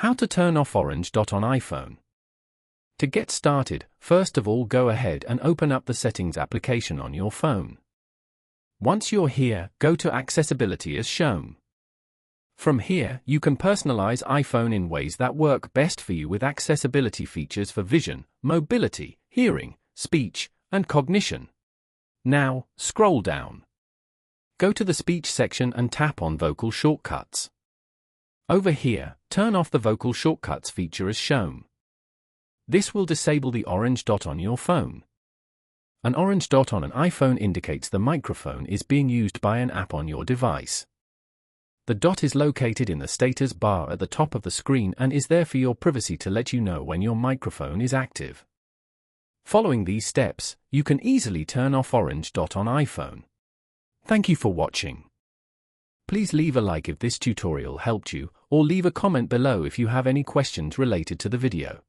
How to turn off orange dot on iPhone. To get started, first of all go ahead and open up the Settings application on your phone. Once you're here, go to Accessibility as shown. From here, you can personalize iPhone in ways that work best for you with accessibility features for vision, mobility, hearing, speech, and cognition. Now, scroll down. Go to the speech section and tap on Vocal Shortcuts. Over here, turn off the Vocal Shortcuts feature as shown. This will disable the orange dot on your phone. An orange dot on an iPhone indicates the microphone is being used by an app on your device. The dot is located in the status bar at the top of the screen and is there for your privacy to let you know when your microphone is active. Following these steps, you can easily turn off orange dot on iPhone. Thank you for watching. Please leave a like if this tutorial helped you, or leave a comment below if you have any questions related to the video.